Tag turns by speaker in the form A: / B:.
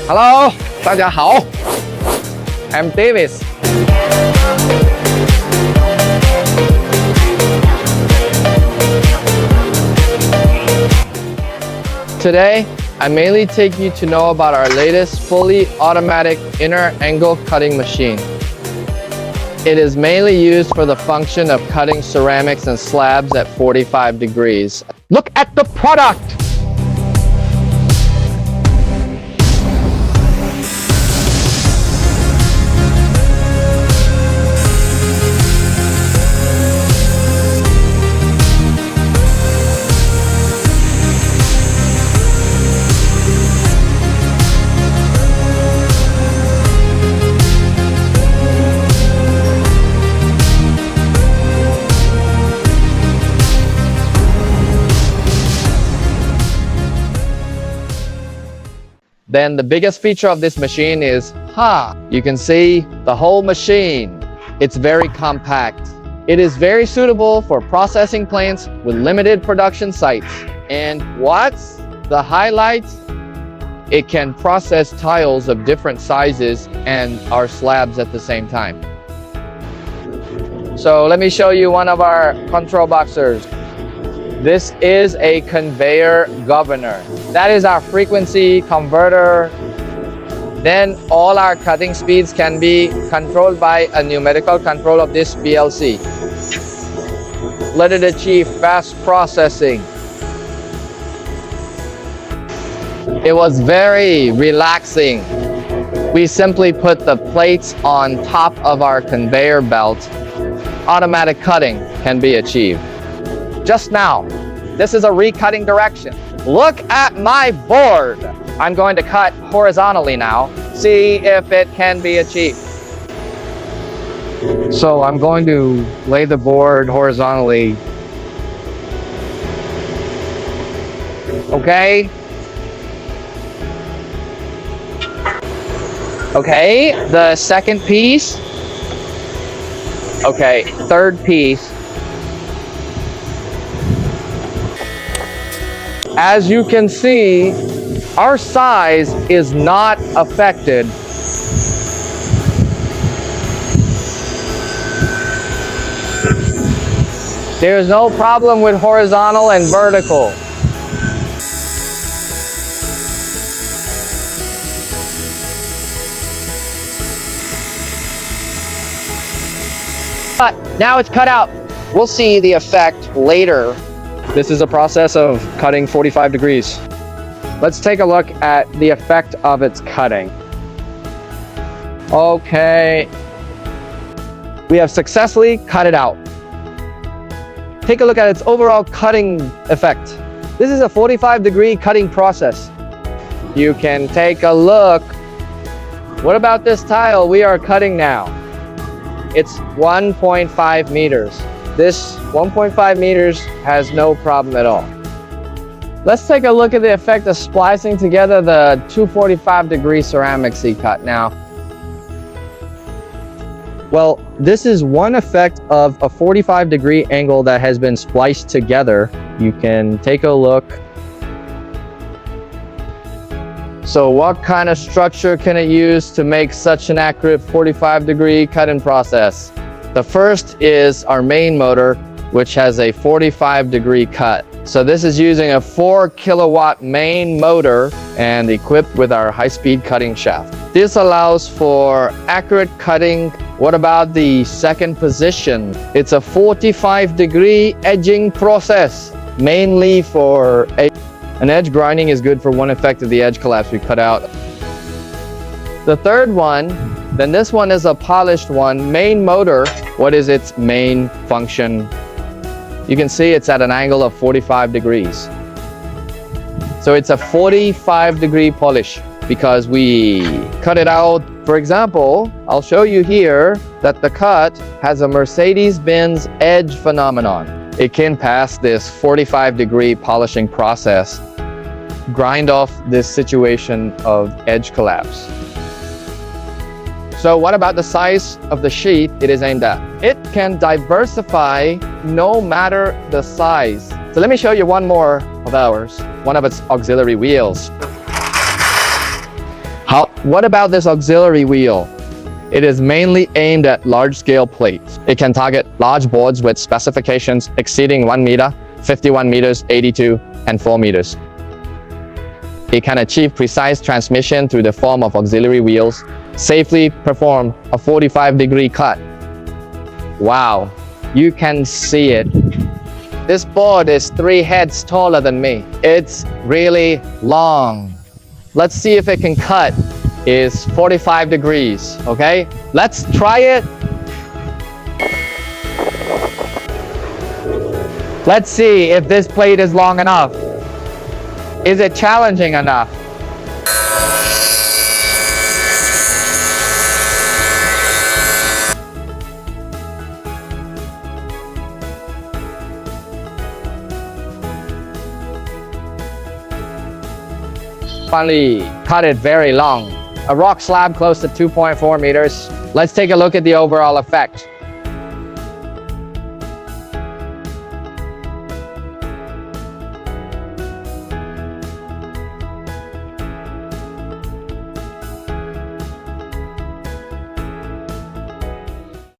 A: Hello, 大家好. I'm Davis. Today, I mainly take you to know about our latest fully automatic inner angle cutting machine. It is mainly used for the function of cutting ceramics and slabs at 45 degrees. Look at the product! Then the biggest feature of this machine is, you can see the whole machine. It's very compact. It is very suitable for processing plants with limited production sites. And what's the highlight? It can process tiles of different sizes and our slabs at the same time. So let me show you one of our control boxers. This is a conveyor governor. That is our frequency converter. Then all our cutting speeds can be controlled by a numerical control of this PLC. Let it achieve fast processing. It was very relaxing. We simply put the plates on top of our conveyor belt. Automatic cutting can be achieved. Just now, this is a recutting direction. Look at my board. I'm going to cut horizontally now. See if it can be achieved. So I'm going to lay the board horizontally. Okay. Okay, the second piece. Okay, third piece. As you can see, our size is not affected. There's no problem with horizontal and vertical. But now it's cut out. We'll see the effect later. This is a process of cutting 45 degrees. Let's take a look at the effect of its cutting. Okay. We have successfully cut it out. Take a look at its overall cutting effect. This is a 45-degree cutting process. You can take a look. What about this tile we are cutting now? It's 1.5 meters. This 1.5 meters has no problem at all. Let's take a look at the effect of splicing together the 245-degree ceramics he cut now. Well, this is one effect of a 45-degree angle that has been spliced together. You can take a look. So what kind of structure can it use to make such an accurate 45-degree cutting process? The first is our main motor, which has a 45-degree cut. So this is using a 4 kilowatt main motor and equipped with our high-speed cutting shaft. This allows for accurate cutting. What about the second position? It's a 45-degree edging process, mainly for an edge grinding is good for one effect of the edge collapse we cut out. The third one, then this one is a polished one. Main motor, what is its main function? You can see it's at an angle of 45 degrees. So it's a 45-degree polish because we cut it out. For example, I'll show you here that the cut has a Mercedes-Benz edge phenomenon. It can pass this 45-degree polishing process, grind off this situation of edge collapse. So what about the size of the sheet it is aimed at? It can diversify no matter the size. So let me show you one more of ours, one of its auxiliary wheels. What about this auxiliary wheel? It is mainly aimed at large-scale plates. It can target large boards with specifications exceeding 1 meter, 51 meters, 82, and 4 meters. It can achieve precise transmission through the form of auxiliary wheels, safely perform a 45-degree cut. Wow, you can see it. This board is 3 heads taller than me. It's really long. Let's see if it can cut. Is 45 degrees, okay? Let's try it. Let's see if this plate is long enough. Is it challenging enough? Finally, cut it very long. A rock slab close to 2.4 meters. Let's take a look at the overall effect.